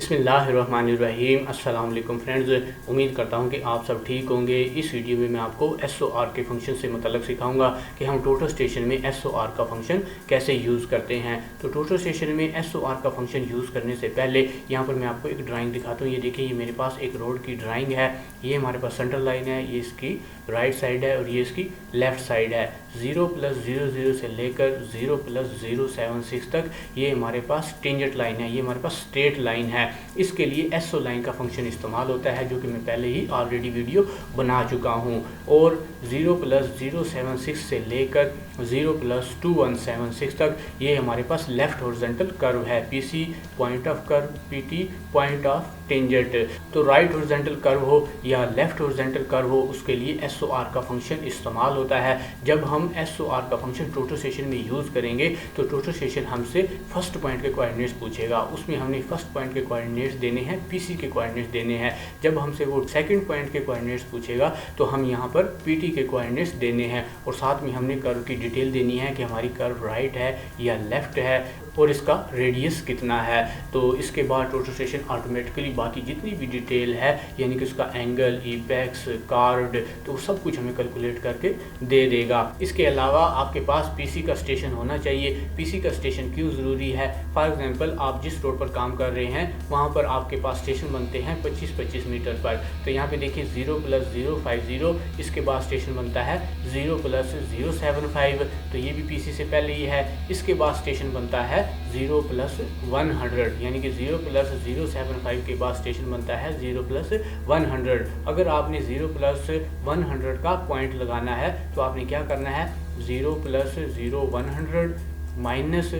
बिस्मिल्लाहिर्रहमानिर्रहीम। अस्सलाम वालेकुम फ्रेंड्स, उम्मीद करता हूँ कि आप सब ठीक होंगे। इस वीडियो में मैं आपको SOR के फंक्शन से मतलब सिखाऊंगा कि हम टोटल स्टेशन में SOR का फंक्शन कैसे यूज़ करते हैं। तो टोटल स्टेशन में SOR का फंक्शन यूज़ करने से पहले यहाँ पर मैं आपको एक ड्राइंग दिखाता हूँ। ये देखिए, ये मेरे पास एक रोड की ड्राइंग है। ये हमारे पास सेंटर लाइन है, ये इसकी राइट साइड है और ये इसकी लेफ़्ट साइड है। 0+00 से लेकर 0+076 तक ये हमारे पास टेंजेंट लाइन है, ये हमारे पास स्ट्रेट लाइन है। इसके लिए SO लाइन का फंक्शन इस्तेमाल होता है, जो कि मैं पहले ही ऑलरेडी वीडियो बना चुका हूँ। और 0+076 से लेकर 0+2176 तक ये हमारे पास लेफ़्ट हॉरिजॉन्टल कर्व है। PC point of curve, PT point of tangent. तो राइट हॉरिजॉन्टल कर्व हो या लेफ़्ट हॉरिजॉन्टल कर्व हो, उसके लिए SOR का फंक्शन इस्तेमाल होता है। जब हम SOR का फंक्शन टोटल स्टेशन में यूज़ करेंगे तो टोटल स्टेशन हमसे फर्स्ट पॉइंट के कोऑर्डिनेट्स पूछेगा। उसमें हमने फर्स्ट पॉइंट के कोऑर्डिनेट्स देने हैं, PC के कोऑर्डिनेट्स देने हैं। जब हमसे वो सेकंड पॉइंट के कोऑर्डिनेट्स पूछेगा तो हम यहाँ पर PT के कोऑर्डिनेट्स देने हैं और साथ में हमने कर्व की डिटेल देनी है कि हमारी कर्व राइट है या लेफ़्ट है और इसका रेडियस कितना है। तो इसके बाद टोटल स्टेशन ऑटोमेटिकली बाकी जितनी भी डिटेल है, यानी कि उसका एंगल, ईपेक्स, कार्ड, तो सब कुछ हमें कैलकुलेट करके दे देगा। इसके अलावा आपके पास PC का स्टेशन होना चाहिए। PC का स्टेशन क्यों ज़रूरी है? फॉर एग्जांपल, आप जिस रोड पर काम कर रहे हैं वहाँ पर आपके पास स्टेशन बनते हैं 25-25 मीटर पर। तो यहाँ पे देखिए 0+050, इसके बाद स्टेशन बनता है 0+075, तो ये भी PC से पहले ही है। इसके बाद स्टेशन बनता है 0+100, यानी कि 0+075 के बाद स्टेशन बनता है 0+100। अगर आपने 0+100 का पॉइंट लगाना है तो आपने क्या करना है, 0+0100 माइनस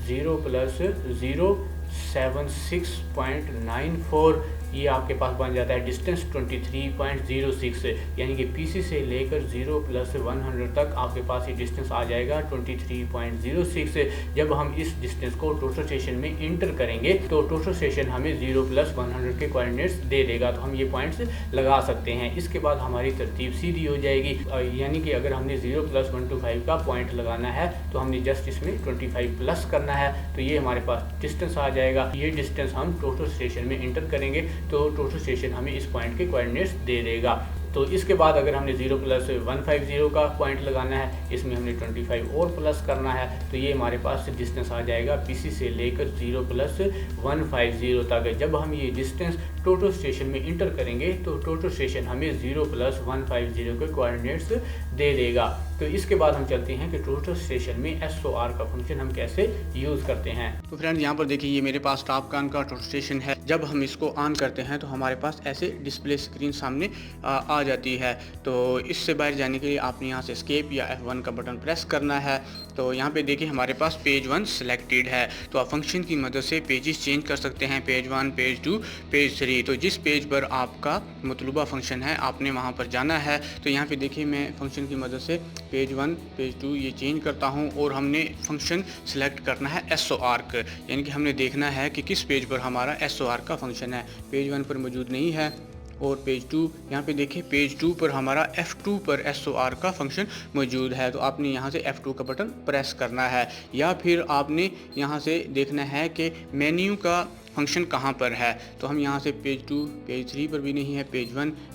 0+076.94, ये आपके पास बन जाता है डिस्टेंस 23.06, यानी कि PC से लेकर 0+100 तक आपके पास ये डिस्टेंस आ जाएगा 23.06। जब हम इस डिस्टेंस को टोटल स्टेशन में इंटर करेंगे तो टोटल स्टेशन हमें 0+100 के कोऑर्डिनेट्स दे देगा, तो हम ये पॉइंट्स लगा सकते हैं। इसके बाद हमारी तरतीब सीधी हो जाएगी, यानी कि अगर हमने 0+125 का पॉइंट लगाना है तो हमने जस्ट इसमें 25 प्लस करना है, तो ये हमारे पास डिस्टेंस आ जाएगा। ये डिस्टेंस हम टोटल स्टेशन में इंटर करेंगे तो टोटल स्टेशन हमें इस पॉइंट के कोऑर्डिनेट्स दे देगा। तो इसके बाद अगर हमने 0+150 का पॉइंट लगाना है, इसमें हमने 25 और प्लस करना है, तो ये हमारे पास डिस्टेंस आ जाएगा PC से लेकर 0+150 तक। जब हम ये डिस्टेंस टोटल स्टेशन में इंटर करेंगे तो टोटल स्टेशन हमें 0+150 के कोऑर्डिनेट्स दे देगा। तो इसके बाद हम चलते हैं कि टोटल स्टेशन में SOR का फंक्शन हम कैसे यूज़ करते हैं। तो फ्रेंड्स, यहाँ पर देखिए, ये मेरे पास टॉपकॉन का टोटल स्टेशन है। जब हम इसको ऑन करते हैं तो हमारे पास ऐसे डिस्प्ले स्क्रीन सामने आ जाती है। तो इससे बाहर जाने के लिए आपने यहाँ से एस्केप या F1 का बटन प्रेस करना है। तो यहाँ पे देखिए हमारे पास पेज 1 सिलेक्टेड है, तो आप फंक्शन की मदद से पेजेस चेंज कर सकते हैं, पेज 1, पेज 2, पेज 3। तो जिस पेज पर आपका मतलूबा फंक्शन है आपने वहाँ पर जाना है। तो यहाँ पे देखिए मैं फंक्शन की मदद से पेज 1, पेज 2 ये चेंज करता हूँ और हमने फंक्शन सेलेक्ट करना है SOR, यानी कि हमने देखना है कि किस पेज पर हमारा SOR का फंक्शन है। पेज 1 पर मौजूद नहीं है और पेज 2, यहाँ पे देखिए पेज 2 पर हमारा F2 पर SOR का फंक्शन मौजूद है। तो आपने यहाँ से F2 का बटन प्रेस करना है, या फिर आपने यहाँ से देखना है कि मेन्यू का फंक्शन कहाँ पर है। तो हम यहाँ से पेज 2, पेज 3 पर भी नहीं है,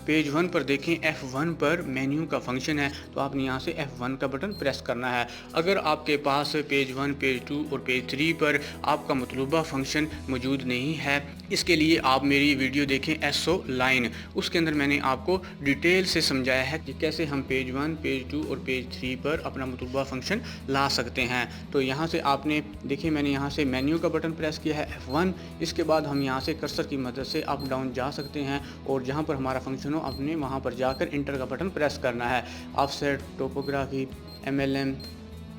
पेज 1 पर देखें F1 पर मेन्यू का फंक्शन है, तो आपने यहाँ से F1 का बटन प्रेस करना है। अगर आपके पास पेज 1, पेज 2 और पेज 3 पर आपका मतलूबा फंक्शन मौजूद नहीं है, इसके लिए आप मेरी वीडियो देखें SO लाइन, उसके अंदर मैंने आपको डिटेल से समझाया है कि कैसे हम पेज 1, पेज 2 और पेज 3 पर अपना मतलूबा फंक्शन ला सकते हैं। तो यहाँ से आपने देखिए मैंने यहाँ से मेन्यू का बटन प्रेस किया है F1। इसके बाद हम यहाँ से कर्सर की मदद से अप डाउन जा सकते हैं और जहाँ पर हमारा फंक्शन हो अपने वहाँ पर जाकर इंटर का बटन प्रेस करना है। Offset, topography, MLM,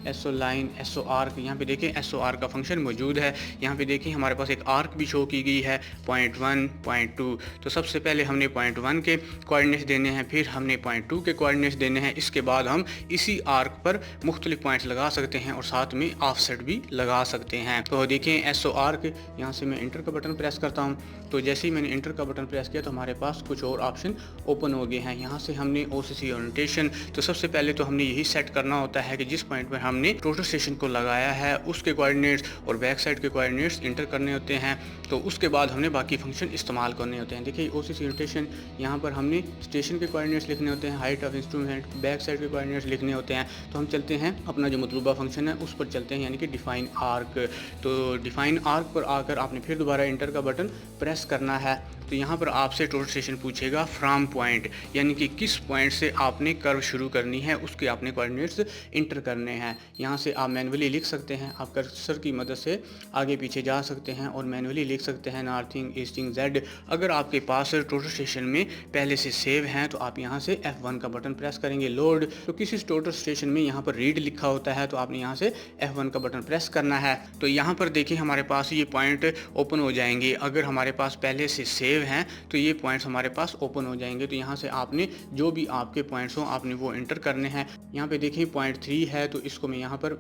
SO line, SO arc, यहाँ पे देखें SOR का फंक्शन मौजूद है। यहाँ पे देखें हमारे पास एक आर्क भी शो की गई है, पॉइंट 1, पॉइंट 2। तो सबसे पहले हमने पॉइंट 1 के कोऑर्डिनेट्स देने हैं, फिर हमने पॉइंट 2 के कोऑर्डिनेट्स देने हैं। इसके बाद हम इसी आर्क पर मुख्तलिफ पॉइंट्स लगा सकते हैं और साथ में ऑफसेट भी लगा सकते हैं। तो देखें SO आर्क, यहाँ से मैं इंटर का बटन प्रेस करता हूँ। तो जैसे ही मैंने इंटर का बटन प्रेस किया तो हमारे पास कुछ और ऑप्शन ओपन हो गए हैं। यहाँ से हमने OCC ओरिएंटेशन, तो सबसे पहले तो हमने यही सेट करना होता है कि जिस पॉइंट पर हम हमने टोटल स्टेशन को लगाया है उसके कोऑर्डिनेट्स और बैक साइड के कोऑर्डिनेट्स इंटर करने होते हैं, तो उसके बाद हमने बाकी फंक्शन इस्तेमाल करने होते हैं। देखिए ओसीसी नोटेशन, यहाँ पर हमने स्टेशन के कोऑर्डिनेट्स लिखने होते हैं, height of instrument, back side के कोऑर्डिनेट्स लिखने होते हैं। तो हम चलते हैं अपना जो मतलूबा फंक्शन है उस पर चलते हैं, यानी कि डिफाइन आर्क। तो डिफाइन आर्क पर आकर आपने फिर दोबारा इंटर का बटन प्रेस करना है। तो यहाँ पर आपसे टोटल स्टेशन पूछेगा फ्रॉम पॉइंट, यानी कि किस पॉइंट से आपने कर्व शुरू करनी है उसके आपने कोऑर्डिनेट्स इंटर करने हैं। यहाँ से आप मैनुअली लिख सकते हैं, आप कर्सर की मदद से आगे पीछे जा सकते हैं और मैनुअली लिख सकते हैं नॉर्थिंग, ईस्टिंग, जेड। अगर आपके पास टोटल स्टेशन में पहले से सेव हैं तो आप यहाँ से F1 का बटन प्रेस करेंगे। लोड, तो किसी टोटल स्टेशन में यहाँ पर रीड लिखा होता है तो आपने यहाँ से F1 का बटन प्रेस करना है। तो यहाँ पर देखिए हमारे पास ये पॉइंट ओपन हो जाएंगे। अगर हमारे पास पहले से सेव हैं तो ये पॉइंट्स हमारे पास ओपन हो जाएंगे। तो यहाँ से आपने जो भी आपके पॉइंट्स हो आपने वो इंटर करने हैं। यहाँ पे देखिए पॉइंट 3 है, तो इसको मैं यहाँ पर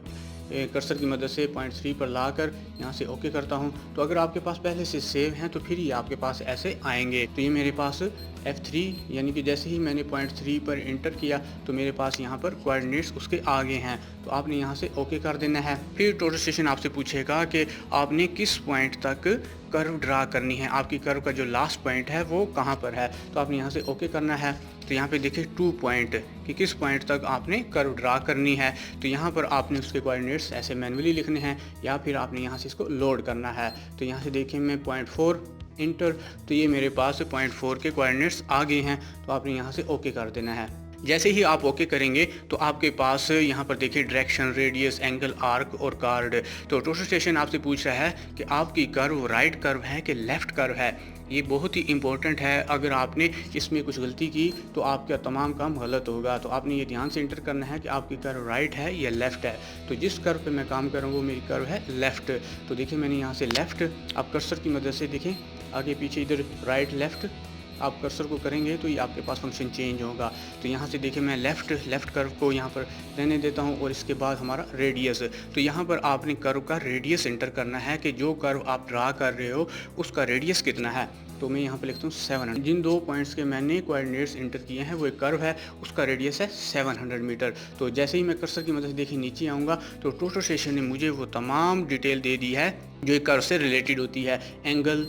कर्सर की मदद से पॉइंट 3 पर लाकर यहाँ से ओके करता हूँ। तो अगर आपके पास पहले से सेव हैं तो फिर ये आपके पास ऐसे आएंगे। तो ये मेरे पास F3, यानी कि जैसे ही मैंने पॉइंट 3 पर इंटर किया तो मेरे पास यहाँ पर कोऑर्डिनेट्स उसके आगे हैं, तो आपने यहाँ से ओके कर देना है। फिर टोटल स्टेशन आपसे पूछेगा कि आपने किस पॉइंट तक कर्व ड्रा करनी है, आपकी कर्व का जो लास्ट पॉइंट है वो कहाँ पर है, तो आपने यहाँ से ओके करना है। तो यहाँ पे देखिए 2 पॉइंट कि किस पॉइंट तक आपने कर्व ड्रा करनी है। तो यहाँ पर आपने उसके कोऑर्डिनेट्स ऐसे मैनुअली लिखने हैं या फिर आपने यहाँ से इसको लोड करना है। तो यहाँ से देखिए मैं पॉइंट 4 इंटर, तो ये मेरे पास पॉइंट 4 के कोऑर्डिनेट्स आ गए हैं, तो आपने यहाँ से ओके कर देना है। जैसे ही आप ओके करेंगे तो आपके पास यहाँ पर देखिए डायरेक्शन, रेडियस, एंगल, आर्क और कार्ड। तो टोटल स्टेशन आपसे पूछ रहा है कि आपकी कर्व राइट कर्व है कि लेफ़्ट कर्व है। ये बहुत ही इंपॉर्टेंट है, अगर आपने इसमें कुछ गलती की तो आपका तमाम काम गलत होगा। तो आपने ये ध्यान से इंटर करना है कि आपकी कर्व राइट है या लेफ़्ट है। तो जिस कर्व पे मैं काम कर रहा हूँ वो मेरी कर्व है लेफ़्ट। तो देखिए मैंने यहाँ से लेफ़्ट, आप कर्सर की मदद से देखें आगे पीछे इधर राइट लेफ़्ट आप कर्सर को करेंगे तो ये आपके पास फंक्शन चेंज होगा। तो यहाँ से देखिए मैं लेफ़्ट कर्व को यहाँ पर रहने देता हूँ और इसके बाद हमारा रेडियस। तो यहाँ पर आपने कर्व का रेडियस इंटर करना है कि जो कर्व आप ड्रा कर रहे हो उसका रेडियस कितना है। तो मैं यहाँ पर लिखता हूँ 700। जिन 2 पॉइंट्स के मैंने कोऑर्डिनेट्स इंटर किए हैं वो एक कर्व है, उसका रेडियस है 700 मीटर। तो जैसे ही मैं कर्सर की मदद से देखिए नीचे आऊँगा तो टोटल स्टेशन ने मुझे वो तमाम डिटेल दे दी है जो एक कर्व से रिलेटेड होती है। एंगल,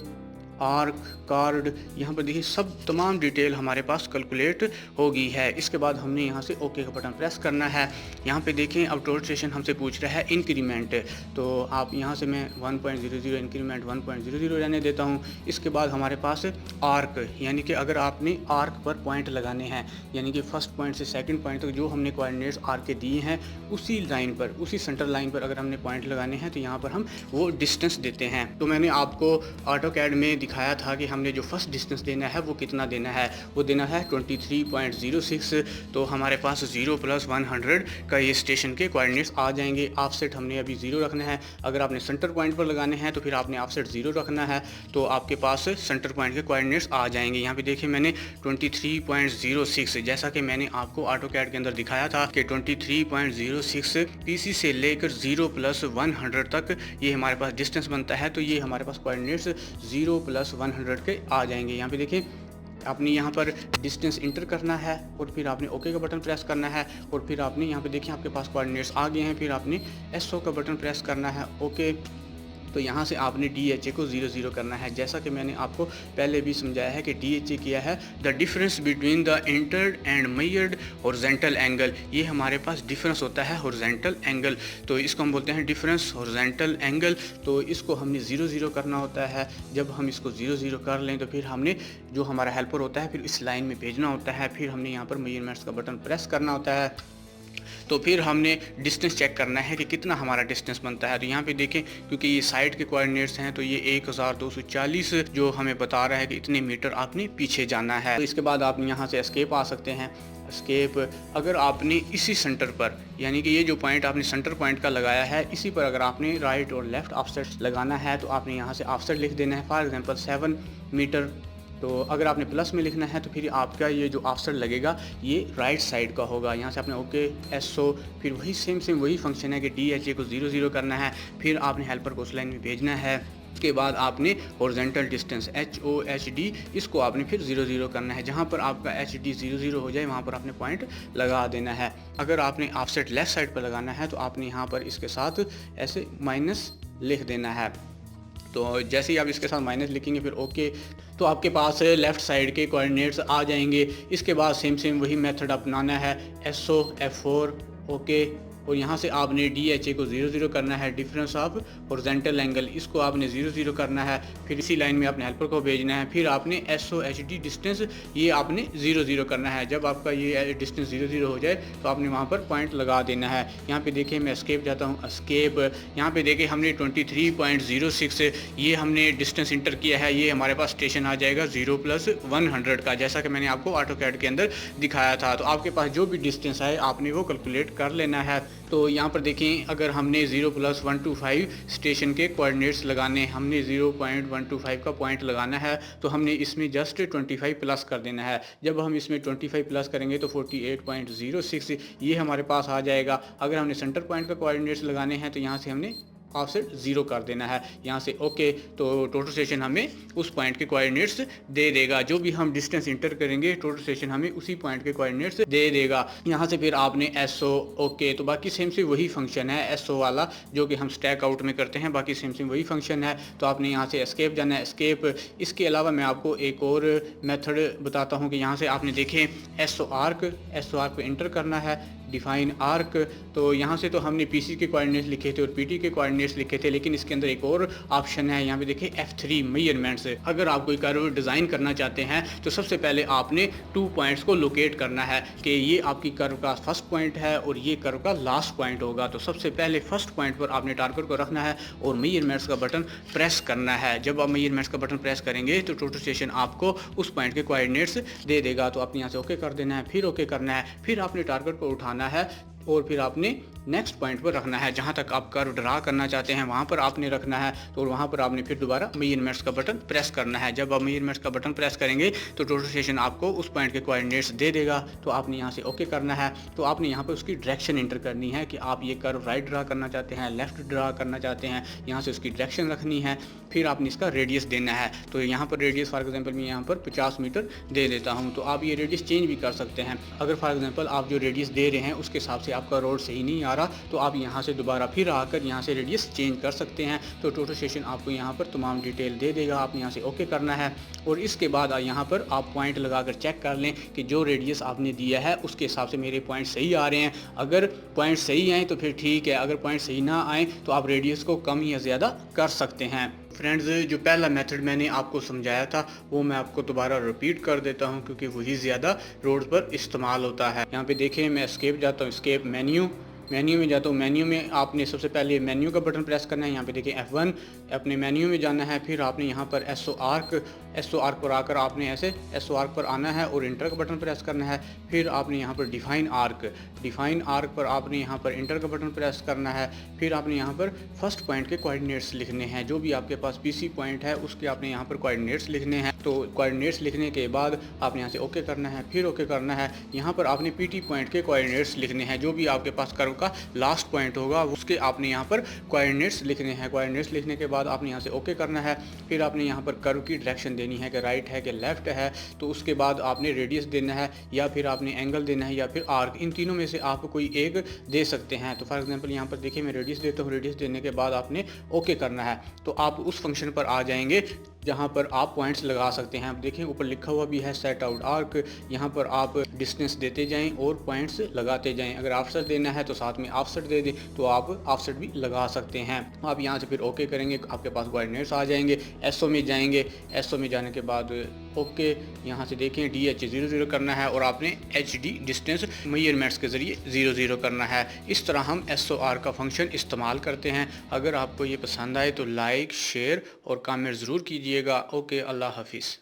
आर्क, कार्ड, यहाँ पर देखिए सब तमाम डिटेल हमारे पास कैलकुलेट हो गई है। इसके बाद हमने यहाँ से ओके का बटन प्रेस करना है। यहाँ पे देखें अब टोटल स्टेशन हमसे पूछ रहा है इंक्रीमेंट, तो आप यहाँ से मैं 1.00 इंक्रीमेंट 1.00 रहने देता हूँ। इसके बाद हमारे पास आर्क, यानी कि अगर आपने आर्क पर पॉइंट लगाने हैं, यानी कि फर्स्ट पॉइंट से सेकंड पॉइंट तक जो हमने कोऑर्डिनेट्स आर्क के दिए हैं उसी लाइन पर, उसी सेंटर लाइन पर अगर हमने पॉइंट लगाने हैं तो यहाँ पर हम वो डिस्टेंस देते हैं। तो मैंने आपको ऑटोकैड में दिखाया था कि हमने जो फर्स्ट डिस्टेंस देना है वो कितना देना है, वो देना है 23.06। तो हमारे पास 0 + 100 का ये स्टेशन के कोऑर्डिनेट्स आ जाएंगे। ऑफसेट हमने अभी 0 रखना है। अगर आपने सेंटर पॉइंट पर लगाने हैं तो फिर आपने ऑफसेट 0 रखना है, तो आपके पास सेंटर पॉइंट के कोऑर्डिनेट्स आ जाएंगे। यहाँ पे देखिए मैंने 23.06, जैसा कि मैंने आपको ऑटोकैड के अंदर दिखाया था कि 23.06 पीसी से लेकर 0 + 100 तक ये हमारे पास डिस्टेंस बनता है। तो ये हमारे पास कोऑर्डिनेट्स 0 + 100 के आ जाएंगे। यहाँ पे देखिए आपने यहाँ पर डिस्टेंस इंटर करना है और फिर आपने ओके का बटन प्रेस करना है और फिर आपने यहाँ पे देखिए आपके पास कोऑर्डिनेट्स आ गए हैं, फिर आपने एसओ का बटन प्रेस करना है ओके। तो यहाँ से आपने DHA को 0 करना है। जैसा कि मैंने आपको पहले भी समझाया है कि DHA किया है the difference between the entered and measured horizontal angle. ये हमारे पास डिफरेंस होता है हॉरिजॉन्टल एंगल, तो इसको हम बोलते हैं डिफरेंस हॉरिजॉन्टल एंगल। तो इसको हमने 0 करना होता है। जब हम इसको 0 कर लें तो फिर हमने जो हमारा हेल्पर होता है फिर इस लाइन में भेजना होता है, फिर हमने यहाँ पर मेजरमेंट्स का बटन प्रेस करना होता है। तो फिर हमने डिस्टेंस चेक करना है कि कितना हमारा डिस्टेंस बनता है। तो यहाँ पे देखें क्योंकि ये साइड के कोऑर्डिनेट्स हैं तो ये 1240 जो हमें बता रहा है कि इतने मीटर आपने पीछे जाना है। तो इसके बाद आप यहाँ से एस्केप आ सकते हैं। एस्केप, अगर आपने इसी सेंटर पर, यानी कि ये जो पॉइंट आपने सेंटर पॉइंट का लगाया है इसी पर अगर आपने राइट और लेफ़्ट ऑफसेट लगाना है तो आपने यहाँ से ऑफसेट लिख देना है, फॉर एग्जांपल 7 मीटर। तो अगर आपने प्लस में लिखना है तो फिर आपका ये जो ऑफसेट लगेगा ये राइट साइड का होगा। यहाँ से आपने ओके एसओ, फिर वही सेम वही फंक्शन है कि DHA को 0 करना है, फिर आपने हेल्पर को उस लाइन में भेजना है। के बाद आपने हॉरिजॉन्टल डिस्टेंस HOHD इसको आपने फिर 0 0 करना है। जहाँ पर आपका HD 0 0 हो जाए वहाँ पर आपने पॉइंट लगा देना है। अगर आपने ऑफसेट लेफ़्ट साइड पर लगाना है तो आपने यहाँ पर इसके साथ ऐसे माइनस लिख देना है। तो जैसे ही आप इसके साथ माइनस लिखेंगे फिर ओके, तो आपके पास लेफ़्ट साइड के कोऑर्डिनेट्स आ जाएंगे। इसके बाद सेम वही मेथड अपनाना है, SO F4 ओके, और यहाँ से आपने DHA को 0 0 करना है, डिफरेंस ऑफ हॉरिजॉन्टल एंगल इसको आपने 0 0 करना है। फिर इसी लाइन में आपने हेल्पर को भेजना है। फिर आपने SOHD डिस्टेंस ये आपने 0 0 करना है। जब आपका ये डिस्टेंस 0 0 हो जाए तो आपने वहाँ पर पॉइंट लगा देना है। यहाँ पे देखिए मैं एस्केप जाता हूँ, एस्केप, यहाँ पे देखिए हमने 23.06 ये हमने डिस्टेंस इंटर किया है। ये हमारे पास स्टेशन आ जाएगा 0 + 100 का, जैसा कि मैंने आपको AutoCAD के अंदर दिखाया था। तो आपके पास जो भी डिस्टेंस है आपने वो कैलकुलेट कर लेना है। तो यहाँ पर देखें, अगर हमने 0 + 125 स्टेशन के कोऑर्डिनेट्स लगाने, हमने 0.125 का पॉइंट लगाना है, तो हमने इसमें जस्ट 25 प्लस कर देना है। जब हम इसमें 25 प्लस करेंगे तो 48.06 ये हमारे पास आ जाएगा। अगर हमने सेंटर पॉइंट का कोऑर्डिनेट्स लगाने हैं तो यहाँ से हमने ऑफसेट 0 कर देना है, यहाँ से ओके। तो टोटल स्टेशन हमें उस पॉइंट के कोऑर्डिनेट्स दे देगा। जो भी हम डिस्टेंस इंटर करेंगे टोटल स्टेशन हमें उसी पॉइंट के कोऑर्डिनेट्स दे देगा। यहाँ से फिर आपने SO ओके, तो बाकी सेम से वही फंक्शन है SO वाला जो कि हम स्टैक आउट में करते हैं, बाकी सेम से वही फंक्शन है। तो आपने यहाँ से एस्केप जाना है, एस्केप। इसके अलावा मैं आपको एक और मेथड बताता हूँ कि यहाँ से आपने देखें SO आर्क को इंटर करना है, डिफाइन आर्क। तो यहाँ से तो हमने PC के कोऑर्डिनेट्स लिखे थे और PT के कोऑर्डिनेट्स लिखे थे, लेकिन इसके अंदर एक और ऑप्शन है। यहाँ पे देखिए F3 मेजरमेंट्स। अगर आप कोई कर्व डिज़ाइन करना चाहते हैं तो सबसे पहले आपने 2 पॉइंट्स को लोकेट करना है कि ये आपकी कर्व का फर्स्ट पॉइंट है और ये कर्व का लास्ट पॉइंट होगा। तो सबसे पहले फर्स्ट पॉइंट पर आपने टारगेट को रखना है और मेजरमेंट्स का बटन प्रेस करना है। जब आप मेजरमेंट्स का बटन प्रेस करेंगे तो टोटल स्टेशन आपको उस पॉइंट के कोऑर्डिनेट्स दे देगा। तो आपने यहाँ से ओके कर देना है, फिर ओके करना है, फिर आपने टारगेट को उठाना है और फिर आपने नेक्स्ट पॉइंट पर रखना है। जहाँ तक आप कर्व ड्रा करना चाहते हैं वहाँ पर आपने रखना है। तो वहाँ पर आपने फिर दोबारा मेजरमेंट्स का बटन प्रेस करना है। जब आप मेजरमेंट्स का बटन प्रेस करेंगे तो टोटल स्टेशन आपको उस पॉइंट के कोऑर्डिनेट्स दे देगा। तो आपने यहाँ से ओके करना है। तो आपने यहाँ पर उसकी डायरेक्शन इंटर करनी है कि आप ये कर्व राइट ड्रा करना चाहते हैं, लेफ्ट ड्रा करना चाहते हैं, यहाँ से उसकी डायरेक्शन रखनी है। फिर आपने इसका रेडियस देना है। तो यहाँ पर रेडियस फॉर एग्जाम्पल मैं यहाँ पर 50 मीटर दे देता हूँ। तो आप ये रेडियस चेंज भी कर सकते हैं। अगर फॉर एग्जाम्पल आप जो रेडियस दे रहे हैं उसके हिसाब से आपका रोड सही नहीं आ रहा तो आप यहाँ से दोबारा फिर आकर यहाँ से रेडियस चेंज कर सकते हैं। तो टोटल स्टेशन आपको यहाँ पर तमाम डिटेल दे देगा। आपने यहाँ से ओके करना है और इसके बाद यहाँ पर आप पॉइंट लगाकर चेक कर लें कि जो रेडियस आपने दिया है उसके हिसाब से मेरे पॉइंट सही आ रहे हैं। अगर पॉइंट सही आए तो फिर ठीक है, अगर पॉइंट सही ना आए तो आप रेडियस को कम या ज़्यादा कर सकते हैं। फ्रेंड्स, जो पहला मेथड मैंने आपको समझाया था वो मैं आपको दोबारा रिपीट कर देता हूँ क्योंकि वही ज़्यादा रोड पर इस्तेमाल होता है। यहाँ पे देखें मैं एस्केप जाता हूँ, एस्केप मेन्यू में जाता हूँ। मेन्यू में आपने सबसे पहले मेन्यू का बटन प्रेस करना है। यहाँ पे देखिए F1 अपने मेन्यू में जाना है। फिर आपने यहाँ पर SO आर्क पर आकर आपने ऐसे SO आर्क पर आना है और इंटर का बटन प्रेस करना है। फिर आपने यहाँ पर डिफाइन आर्क पर आपने यहाँ पर इंटर का बटन प्रेस करना है। फिर आपने यहाँ पर फर्स्ट पॉइंट के कोऑर्डिनेट्स लिखने हैं। जो भी आपके पास PC पॉइंट है उसके आपने यहाँ पर कोऑर्डिनेट्स लिखने हैं। तो कोऑर्डिनेट्स लिखने के बाद आपने यहाँ से ओके करना है, फिर ओके करना है। यहाँ पर आपने PT पॉइंट के कोऑर्डिनेट्स लिखने हैं। जो भी आपके पास कर्व का लास्ट पॉइंट होगा उसके आपने यहाँ पर कोऑर्डिनेट्स लिखने हैं। कोऑर्डिनेट्स लिखने के बाद आपने यहाँ से ओके करना है। फिर आपने यहाँ पर कर्व की डायरेक्शन देनी है कि राइट है कि लेफ्ट है। तो उसके बाद आपने रेडियस देना है या फिर आपने एंगल देना है या फिर आर्क, इन तीनों में से आप कोई एक दे सकते हैं। तो फॉर एग्जांपल यहाँ पर देखिए मैं रेडियस देता हूँ। रेडियस देने के बाद आपने ओके करना है। तो आप उस फंक्शन पर आ जाएंगे जहाँ पर आप पॉइंट्स लगा सकते हैं। आप देखें ऊपर लिखा हुआ भी है सेट आउट आर्क। यहाँ पर आप डिस्टेंस देते जाएं और पॉइंट्स लगाते जाएं। अगर ऑफसेट देना है तो साथ में ऑफसेट दे दें तो आप ऑफसेट भी लगा सकते हैं। आप यहाँ से फिर ओके करेंगे, आपके पास कोऑर्डिनेट्स आ जाएंगे। SO में जाएंगे, SO में जाने के बाद ओके, यहाँ से देखें DH 0 0 करना है और आपने HD डिस्टेंस मेजरमेंट्स के ज़रिए 0 0 करना है। इस तरह हम SO आर्क का फंक्शन इस्तेमाल करते हैं। अगर आपको ये पसंद आए तो लाइक, शेयर और कमेंट ज़रूर कीजिएगा। ओके, अल्लाह हाफिज़।